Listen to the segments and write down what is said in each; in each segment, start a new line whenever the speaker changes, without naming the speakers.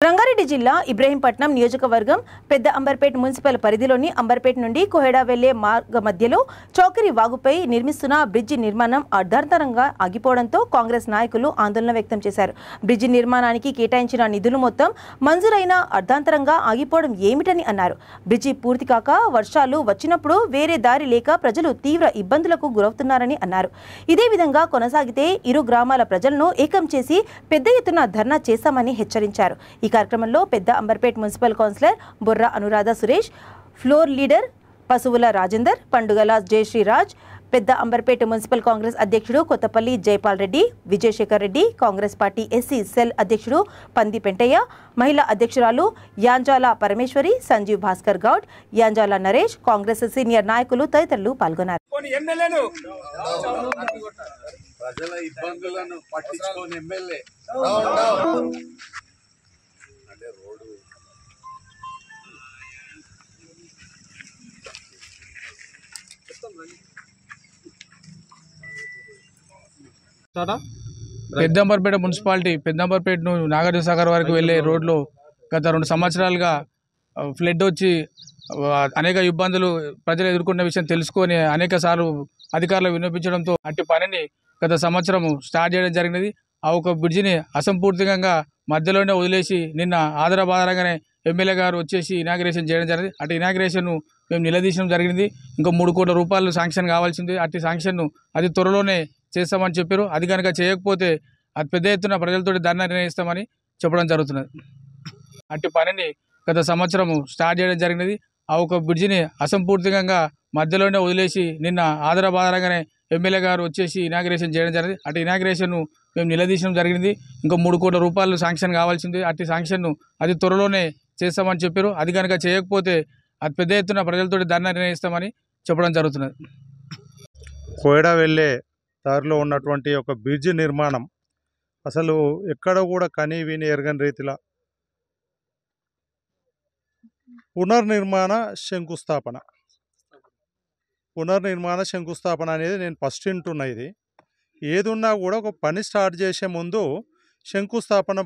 రంగారెడ్డి జిల్లా ఇబ్రహీంపట్నం నియోజకవర్గం పెద్ద అంబర్పేట్ మున్సిపల్ పరిధిలోని అంబర్పేట్ నుండి కోహెడా వెళ్లే మార్గ మధ్యలో చౌకరి వాగుపై నిర్మిస్తున్న బ్రిడ్జి నిర్మాణం అర్ధాంతరంగా ఆగిపోవడంతో కాంగ్రెస్ నాయకులు ఆందోళన వ్యక్తం చేశారు. బ్రిడ్జి నిర్మాణానికి కేటాయించిన నిధులు మొత్తం మంజూరైన అర్ధాంతరంగా ఆగిపోవడం ఏమిటని అన్నారు. బ్రిడ్జి పూర్తి కాక వర్షాలు వచ్చినప్పుడు వేరే దారి లేక ప్రజలు తీవ్ర ఇబ్బందులకు గురవుతున్నారని అన్నారు. ఇదే విధంగా కొనసాగితే ఇరు గ్రామాల ప్రజలను ఏకం చేసి పెద్ద ఎత్తున ధర్నా చేశామని హెచ్చరించారు. ఈ కార్యక్రమంలో Pedda Amberpet municipal councillor Borra Anuradha Suresh, floor leader Pasuvula Rajender, Pandugala Jayashreeraj, Pedda Amberpet municipal Congress అధ్యక్షుడు Kothapalli Jaipal Reddy, Vijayashekar Reddy, Congress party SC cell అధ్యక్షుడు పంది పెంటయ్య, మహిళా అధ్యక్షురాలు యాంజాల పరమేశ్వరి, సంజీవ్ భాస్కర్ గౌడ్, యాంజాల నరేష్, కాంగ్రెస్ సీనియర్ నాయకులు తదితరులు పాల్గొన్నారు.
ప్రజల ఇబ్బందులను పట్టించుకొని ఎమ్మెల్యే అంటే రోడ్డు
పెద్దంబర్పేట మున్సిపాలిటీ పెద్దంబర్పేట నాగార్జున సాగర్ వరకు వెళ్లే రోడ్లో గత 2 సంవత్సరాలుగా ఫ్లడ్ వచ్చి అనేక ఇబ్బందులు ప్రజలు ఎదుర్కొన్న విషయం తెలుసుకొని అనేక సార్లు అధికారులు విన్నపించడంతో అట్టి పనిని గత సంవత్సరం స్టార్ట్ చేయడం జరిగినది. ఆ ఒక బ్రిడ్జిని అసంపూర్తికంగా మధ్యలోనే వదిలేసి నిన్న ఆదరబాదరంగానే ఎమ్మెల్యే గారు వచ్చేసి ఇనాగ్రేషన్ చేయడం జరిగింది. అటు ఇనాగ్రేషన్ మేము నిలదీయడం జరిగింది. ఇంకో 3 కోట్ల రూపాయలు శాంక్షన్ కావాల్సింది. అట్టి శాంక్షన్ను అతి త్వరలోనే చేస్తామని చెప్పారు. అది కనుక చేయకపోతే అది పెద్ద ఎత్తున ప్రజలతోటి ధర్నా నిర్ణయిస్తామని చెప్పడం జరుగుతున్నది. అట్టి పనిని గత సంవత్సరం స్టార్ట్ చేయడం జరిగినది. ఆ ఒక బ్రిడ్జిని అసంపూర్తికంగా మధ్యలోనే వదిలేసి నిన్న ఆదరబాదరంగానే ఎమ్మెల్యే గారు వచ్చేసి ఇనాగ్రేషన్ చేయడం జరిగింది. అటు ఇనాగ్రేషన్ మేము నిలదీయడం జరిగింది. ఇంకో 3 కోట్ల రూపాయలు శాంక్షన్ కావాల్సింది. అట్టి శాంక్షన్ను అతి త్వరలోనే చేస్తామని చెప్పారు. అది కనుక చేయకపోతే అది పెద్ద ఎత్తున ప్రజలతోటి ధర్నా నిర్ణయిస్తామని చెప్పడం జరుగుతున్నది.
కోయడా వెళ్ళే దారిలో ఉన్నటువంటి ఒక బ్రిడ్జి నిర్మాణం అసలు ఎక్కడ కూడా కనీ విని ఎరగని రీతిలో పునర్నిర్మాణ శంకుస్థాపన అనేది నేను ఫస్ట్ వింటున్నా. ఇది ఏదున్నా కూడా ఒక పని స్టార్ట్ చేసే ముందు శంకుస్థాపన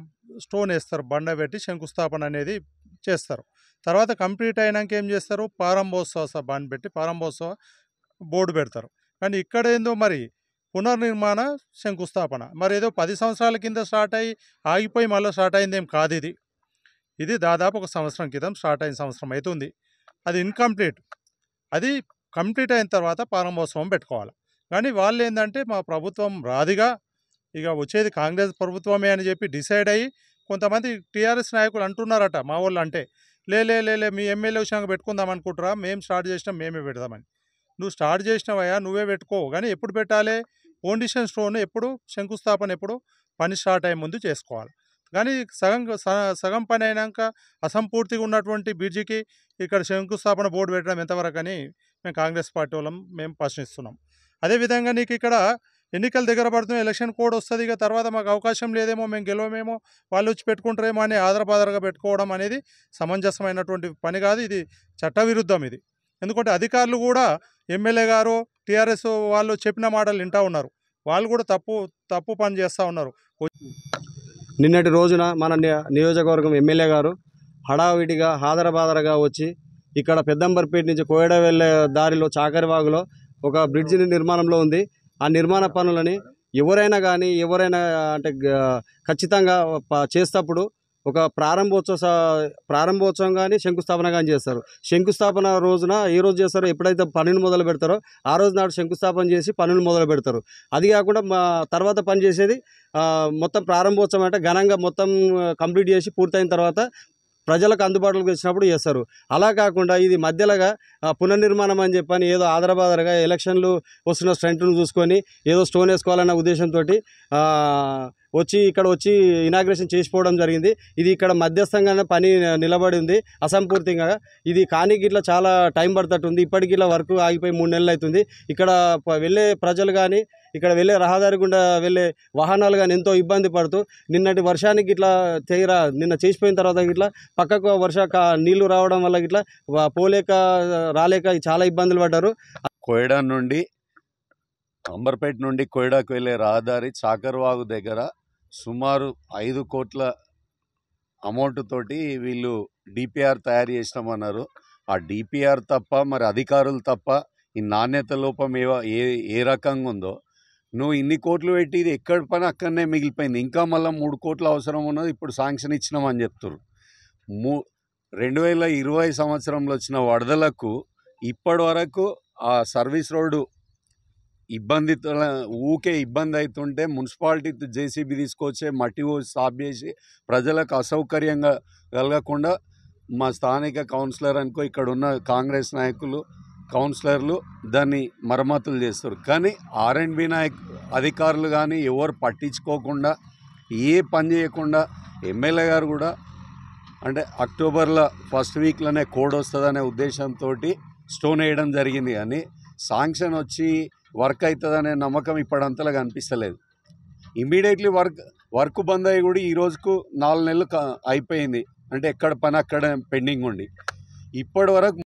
స్టోన్ వేస్తారు, బండ పెట్టి శంకుస్థాపన అనేది చేస్తారు. తర్వాత కంప్లీట్ అయినాక ఏం చేస్తారు, ప్రారంభోత్సవ సభ అని పెట్టి ప్రారంభోత్సవ బోర్డు పెడతారు. కానీ ఇక్కడ ఏందో మరి పునర్నిర్మాణ శంకుస్థాపన మరి ఏదో 10 సంవత్సరాల కింద స్టార్ట్ అయ్యి ఆగిపోయి మళ్ళీ స్టార్ట్ అయిందేం కాదు. ఇది దాదాపు 1 సంవత్సరం క్రితం స్టార్ట్ అయిన సంవత్సరం అవుతుంది. అది ఇన్కంప్లీట్. అది కంప్లీట్ అయిన తర్వాత ప్రారంభోత్సవం పెట్టుకోవాలి. కానీ వాళ్ళు ఏంటంటే మా ప్రభుత్వం రాదిగా ఇక వచ్చేది కాంగ్రెస్ ప్రభుత్వమే అని చెప్పి డిసైడ్ అయ్యి కొంతమంది టీఆర్ఎస్ నాయకులు అంటున్నారట, మా వాళ్ళు అంటే లే మీ ఎమ్మెల్యే విషయంగా పెట్టుకుందాం అనుకుంటారా, మేము స్టార్ట్ చేసినాం మేమే పెడదామని. నువ్వు స్టార్ట్ చేసినావయ్యా, నువ్వే పెట్టుకో. కానీ ఎప్పుడు పెట్టాలి, ఫౌండేషన్ స్టోన్ ఎప్పుడు, శంకుస్థాపన ఎప్పుడు, పని స్టార్ట్ అయ్యే ముందు చేసుకోవాలి. కానీ సగం పని అయినాక అసంపూర్తిగా ఉన్నటువంటి బ్రిడ్జికి ఇక్కడ శంకుస్థాపన బోర్డు పెట్టడం ఎంతవరకు అని మేము కాంగ్రెస్ పార్టీ వాళ్ళం మేము ప్రశ్నిస్తున్నాం. అదేవిధంగా నీకు ఇక్కడ ఎన్నికలు దగ్గర పడుతున్నాయి, ఎలక్షన్ కోడ్ వస్తుంది, ఇక తర్వాత మాకు అవకాశం లేదేమో, మేము గెలవమేమో, వాళ్ళు వచ్చి పెట్టుకుంటారేమో అని ఆదరబాదరగా పెట్టుకోవడం అనేది సమంజసమైనటువంటి పని కాదు. ఇది చట్టవిరుద్ధం. ఇది ఎందుకంటే అధికారులు కూడా ఎమ్మెల్యే గారు టీఆర్ఎస్ వాళ్ళు చెప్పిన మాటలు వింటూ ఉన్నారు. వాళ్ళు కూడా తప్పు పని చేస్తూ ఉన్నారు.
నిన్నటి రోజున మన నియోజకవర్గం ఎమ్మెల్యే గారు హడావిడిగా ఆదరబాదరగా వచ్చి ఇక్కడ పెద్దంబర్పేట నుంచి కోయడా వెళ్ళే దారిలో చాకరివాగులో ఒక బ్రిడ్జిని నిర్మాణంలో ఉంది. ఆ నిర్మాణ పనులని ఎవరైనా అంటే ఖచ్చితంగా చేసేటప్పుడు ఒక ప్రారంభోత్సవం కానీ శంకుస్థాపన కానీ చేస్తారు. శంకుస్థాపన రోజున ఏ రోజు చేస్తారో, ఎప్పుడైతే పనులు మొదలు పెడతారో ఆ రోజు నాడు శంకుస్థాపన చేసి పనులు మొదలు పెడతారు. అది కాకుండా తర్వాత పని చేసేది మొత్తం ప్రారంభోత్సవం అంటే ఘనంగా మొత్తం కంప్లీట్ చేసి పూర్తయిన తర్వాత ప్రజలకు అందుబాటులోకి వచ్చినప్పుడు చేస్తారు. అలా కాకుండా ఇది మధ్యలోగా పునర్నిర్మాణం అని చెప్పని ఏదో ఆదరబాదరగా ఎలక్షన్లు వస్తున్న స్ట్రెంట్ను చూసుకొని ఏదో స్టోన్ వేసుకోవాలన్న ఉద్దేశంతో ఇక్కడ వచ్చి ఇనాగ్రేషన్ చేసిపోవడం జరిగింది. ఇది ఇక్కడ మధ్యస్థంగానే పని నిలబడి ఉంది అసంపూర్తిగా. ఇది కానీ ఇట్లా చాలా టైం పడుతుంది. ఇప్పటికి ఇలా వర్క్ ఆగిపోయి 3 నెలలు అవుతుంది. ఇక్కడ వెళ్ళే ప్రజలు కానీ ఇక్కడ వెళ్ళే రహదారి గుండా వెళ్ళే వాహనాలు కానీ ఎంతో ఇబ్బంది పడుతూ నిన్నటి వర్షానికి ఇట్లా నిన్న చేసిపోయిన తర్వాత ఇట్లా పక్కకు నీళ్లు రావడం వల్ల ఇట్లా రాలేక చాలా ఇబ్బందులు పడ్డారు.
కోయడా నుండి అంబర్పేట నుండి కోయడాకు వెళ్ళే రహదారి చాకర్వాగు దగ్గర సుమారు 5 కోట్ల అమౌంట్ తోటి వీళ్ళు డిపిఆర్ తయారు చేసినామన్నారు. ఆ డిపిఆర్ తప్ప మరి అధికారులు తప్ప ఈ నాణ్యత లోపం ఏ రకంగా ఉందో, నువ్వు ఇన్ని కోట్లు పెట్టి ఇది ఎక్కడ పని అక్కడనే మిగిలిపోయింది, ఇంకా మళ్ళీ 3 కోట్లు అవసరం ఉన్నది, ఇప్పుడు శాంక్షన్ ఇచ్చినామని చెప్తారు. 2020 సంవత్సరంలో వచ్చిన వరదలకు ఇప్పటి వరకు ఆ సర్వీస్ రోడ్డు ఊకే ఇబ్బంది అవుతుంటే మున్సిపాలిటీ జేసీబీ తీసుకొచ్చే మట్టి సాఫ్ చేసి ప్రజలకు అసౌకర్యంగా కలగకుండా మా స్థానిక కౌన్సిలర్ అనుకో ఇక్కడ ఉన్న కాంగ్రెస్ నాయకులు కౌన్సిలర్లు దాన్ని మరమ్మతులు చేస్తారు. కానీ R&B అధికారులు కానీ ఎవరు పట్టించుకోకుండా ఏ పని చేయకుండా ఎమ్మెల్యే గారు కూడా అంటే అక్టోబర్లో ఫస్ట్ వీక్లోనే కోడ్ వస్తుందనే ఉద్దేశంతో స్టోన్ వేయడం జరిగింది. కానీ శాంక్షన్ వచ్చి వర్క్ అవుతుందనే నమ్మకం ఇప్పుడంతలా కనిపిస్తలేదు. ఇమీడియట్లీ వర్క్ బంద్ అయ్యి కూడా ఈ రోజుకు 4 నెలలు అయిపోయింది. అంటే ఎక్కడ పని అక్కడ పెండింగ్ ఉండి ఇప్పటి వరకు